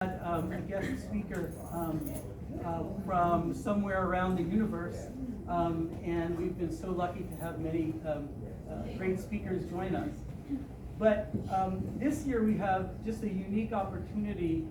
A guest speaker from somewhere around the universe, and we've been so lucky to have many great speakers join us. But this year we have just a unique opportunity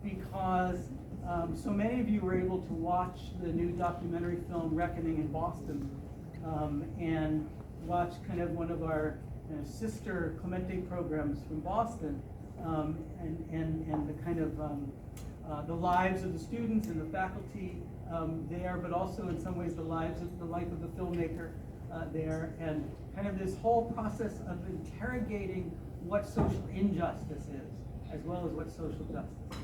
because so many of you were able to watch the new documentary film Reckoning in Boston, and watch kind of one of our sister Clemente programs from Boston. And the kind of the lives of the students and the faculty there, but also in some ways the life of the filmmaker there, and kind of this whole process of interrogating what social injustice is, as well as what social justice is,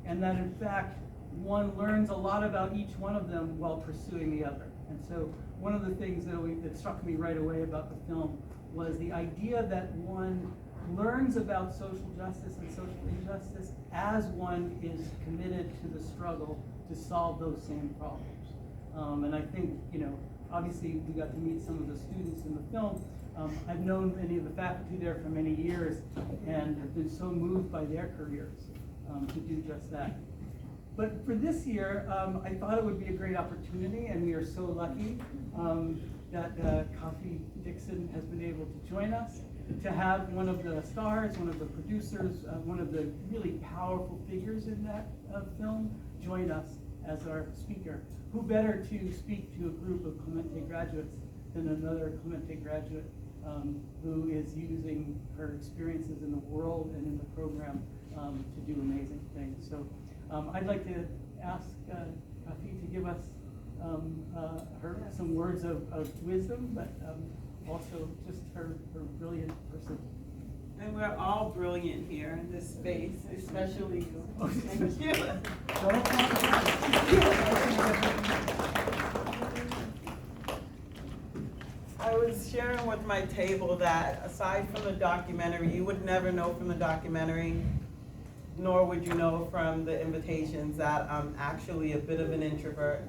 and that in fact one learns a lot about each one of them while pursuing the other. And so one of the things that struck me right away about the film was the idea that one learns about social justice and social injustice as one is committed to the struggle to solve those same problems. And I think, obviously we got to meet some of the students in the film. I've known many of the faculty there for many years and have been so moved by their careers to do just that. But for this year, I thought it would be a great opportunity, and we are so lucky that Kafi Dixon has been able to join us, to have one of the stars, one of the producers, one of the really powerful figures in that film join us as our speaker. Who better to speak to a group of Clemente graduates than another Clemente graduate who is using her experiences in the world and in the program to do amazing things. So I'd like to ask Kafi to give us some words of wisdom, but also just her brilliant person. And we're all brilliant here in this space, especially you. Thank you. I was sharing with my table that aside from the documentary, you would never know from the documentary, nor would you know from the invitations, that I'm actually a bit of an introvert.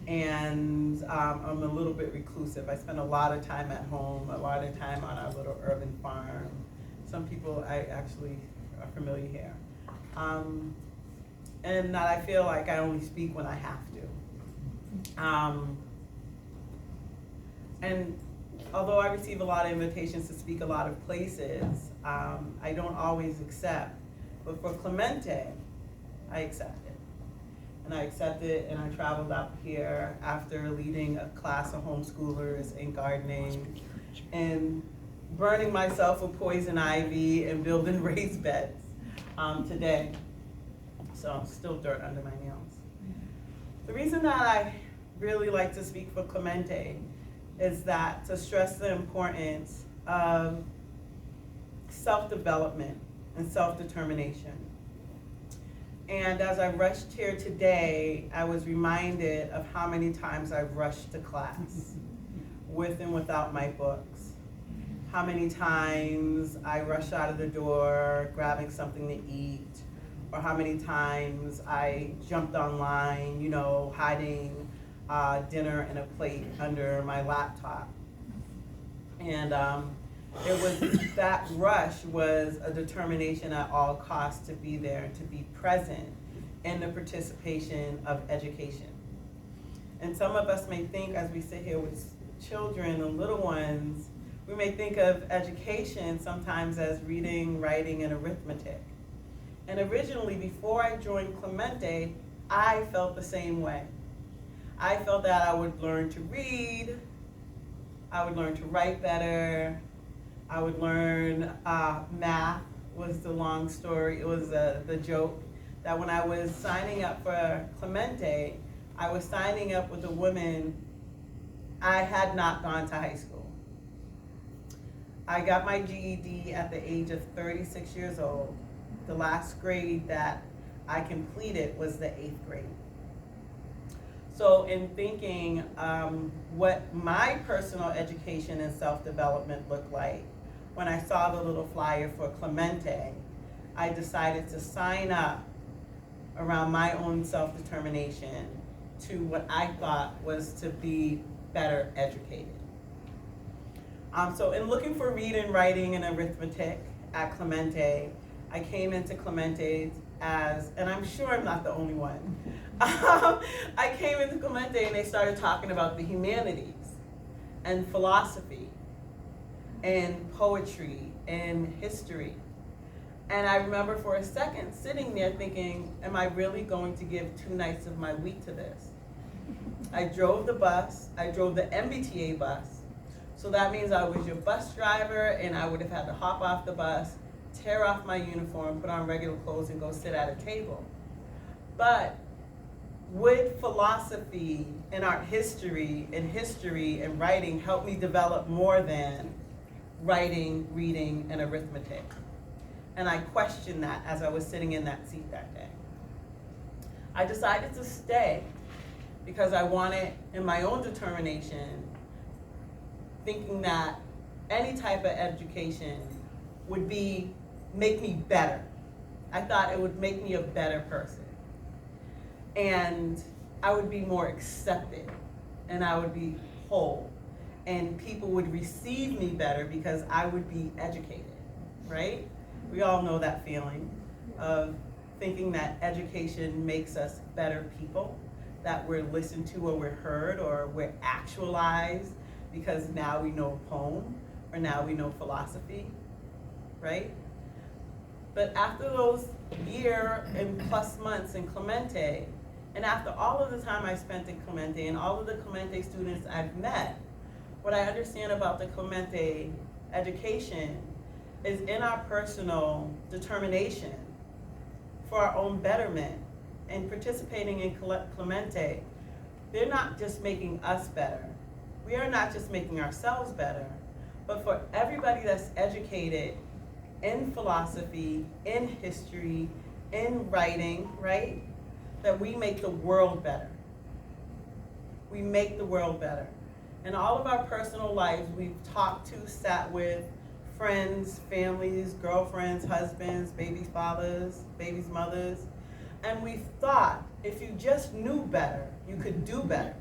And I'm a little bit reclusive. I spend a lot of time at home, a lot of time on our little urban farm. Some people I actually are familiar here. And that I feel like I only speak when I have to. And although I receive a lot of invitations to speak a lot of places, I don't always accept. But for Clemente, I accept it. And I accepted it, and I traveled out here after leading a class of homeschoolers in gardening and burning myself with poison ivy and building raised beds today. So I'm still dirt under my nails. The reason that I really like to speak for Clemente is that to stress the importance of self-development and self-determination. And as I rushed here today, I was reminded of how many times I've rushed to class with and without my books. How many times I rushed out of the door grabbing something to eat, or how many times I jumped online, hiding dinner in a plate under my laptop. And that rush was a determination at all costs to be there and to be present in the participation of education. And some of us may think, as we sit here with children and little ones, we may think of education sometimes as reading, writing, and arithmetic. And originally, before I joined Clemente, I felt the same way. I felt that I would learn to read, I would learn to write better, I would learn math was the long story. It was the joke that when I was signing up for Clemente, I was signing up with a woman. I had not gone to high school. I got my GED at the age of 36 years old. The last grade that I completed was the 8th grade. So in thinking what my personal education and self-development looked like, when I saw the little flyer for Clemente, I decided to sign up around my own self-determination to what I thought was to be better educated. So in looking for reading, writing, and arithmetic at Clemente, I came into Clemente as, and I'm sure I'm not the only one, I came into Clemente and they started talking about the humanities and philosophy and poetry and history. And I remember for a second sitting there thinking, am I really going to give 2 nights of my week to this? I drove the bus, I drove the MBTA bus. So that means I was your bus driver and I would have had to hop off the bus, tear off my uniform, put on regular clothes and go sit at a table. But would philosophy and art history and writing help me develop more than writing, reading, and arithmetic? And I questioned that as I was sitting in that seat that day. I decided to stay because I wanted, in my own determination, thinking that any type of education would make me better. I thought it would make me a better person. And I would be more accepted, and I would be whole, and people would receive me better because I would be educated, right? We all know that feeling of thinking that education makes us better people, that we're listened to or we're heard or we're actualized because now we know a poem or now we know philosophy, right? But after those year and plus months in Clemente, and after all of the time I spent in Clemente and all of the Clemente students I've met, what I understand about the Clemente education is in our personal determination for our own betterment and participating in Clemente, they're not just making us better. We are not just making ourselves better, but for everybody that's educated in philosophy, in history, in writing, right? That we make the world better. We make the world better. In all of our personal lives, we've talked to, sat with, friends, families, girlfriends, husbands, babies' fathers, babies' mothers, and we've thought if you just knew better, you could do better.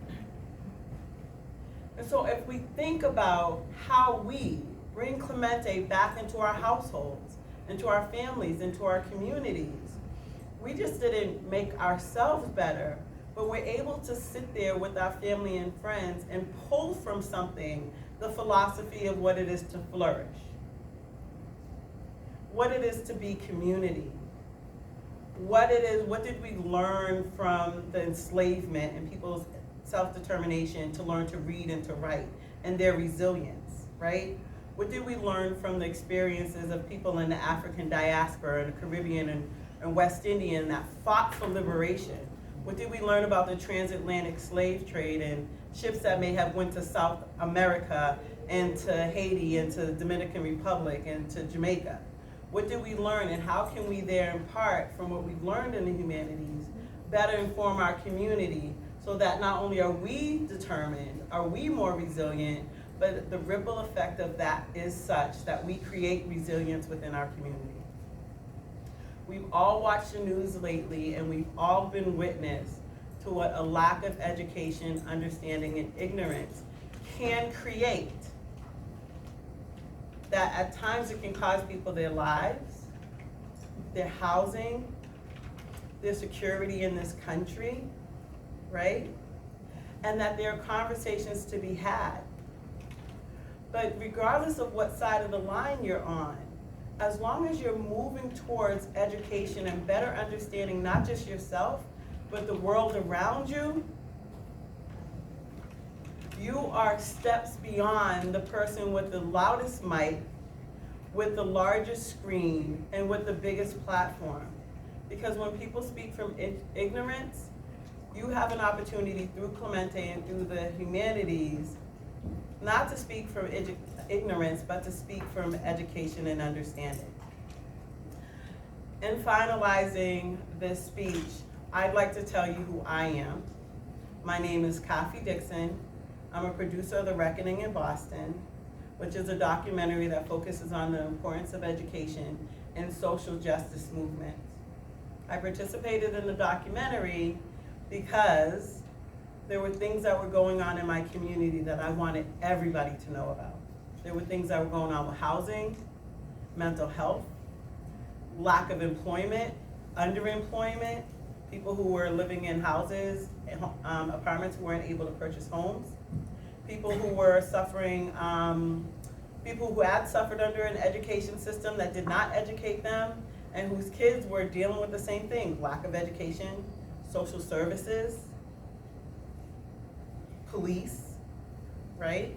And so if we think about how we bring Clemente back into our households, into our families, into our communities, we just didn't make ourselves better, but we're able to sit there with our family and friends and pull from something the philosophy of what it is to flourish, what it is to be community, what did we learn from the enslavement and people's self-determination to learn to read and to write and their resilience, right? What did we learn from the experiences of people in the African diaspora and the Caribbean and West Indian that fought for liberation? What did we learn about the transatlantic slave trade and ships that may have went to South America and to Haiti and to the Dominican Republic and to Jamaica? What did we learn, and how can we there impart from what we've learned in the humanities better inform our community so that not only are we determined, are we more resilient, but the ripple effect of that is such that we create resilience within our community. We've all watched the news lately, and we've all been witness to what a lack of education, understanding, and ignorance can create. That at times it can cost people their lives, their housing, their security in this country, right? And that there are conversations to be had. But regardless of what side of the line you're on, as long as you're moving towards education and better understanding not just yourself, but the world around you, you are steps beyond the person with the loudest mic, with the largest screen, and with the biggest platform. Because when people speak from ignorance, you have an opportunity through Clemente and through the humanities, not to speak from ignorance, but to speak from education and understanding. In finalizing this speech, I'd like to tell you who I am. My name is Kafi Dixon. I'm a producer of The Reckoning in Boston, which is a documentary that focuses on the importance of education and social justice movements. I participated in the documentary because there were things that were going on in my community that I wanted everybody to know about. There were things that were going on with housing, mental health, lack of employment, underemployment, people who were living in houses, apartments who weren't able to purchase homes, people who were suffering, people who had suffered under an education system that did not educate them, and whose kids were dealing with the same thing, lack of education, social services, police, right?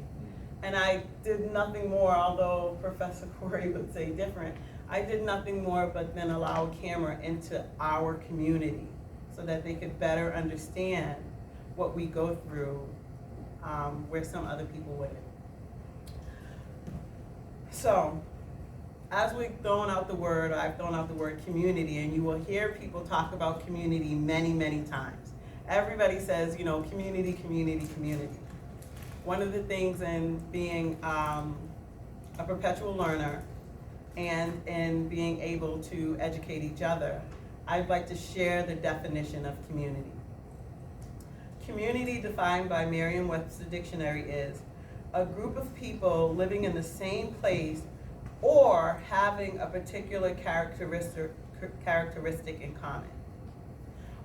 And I did nothing more, although Professor Corey would say different, I did nothing more but then allow a camera into our community so that they could better understand what we go through where some other people wouldn't. So, as we've thrown out the word, I've thrown out the word community, and you will hear people talk about community many, many times. Everybody says, you know, community, community, community. One of the things in being a perpetual learner and in being able to educate each other, I'd like to share the definition of community. Community, defined by Merriam-Webster Dictionary, is a group of people living in the same place or having a particular characteristic in common.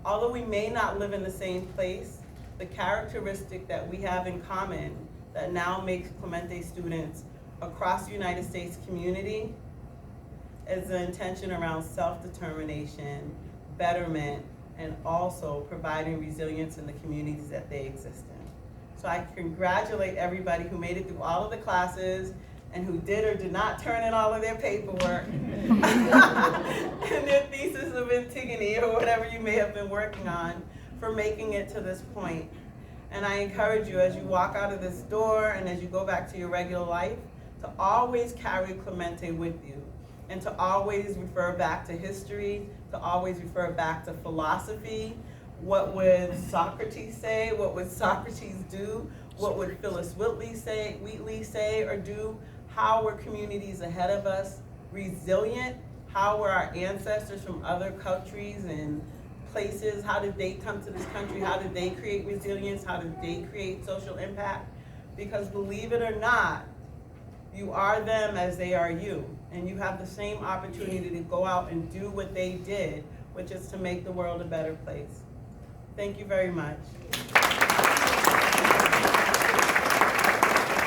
Although we may not live in the same place, the characteristic that we have in common that now makes Clemente students across the United States community is the intention around self-determination, betterment, and also providing resilience in the communities that they exist in. So I congratulate everybody who made it through all of the classes and who did or did not turn in all of their paperwork and their thesis of Antigone or whatever you may have been working on for making it to this point. And I encourage you, as you walk out of this door and as you go back to your regular life, to always carry Clemente with you and to always refer back to history, to always refer back to philosophy. What would Socrates say? What would Socrates do? What would Phyllis Wheatley say or do? How were communities ahead of us resilient? How were our ancestors from other countries and places, how did they come to this country? How did they create resilience? How did they create social impact? Because believe it or not, you are them as they are you. And you have the same opportunity to go out and do what they did, which is to make the world a better place. Thank you very much.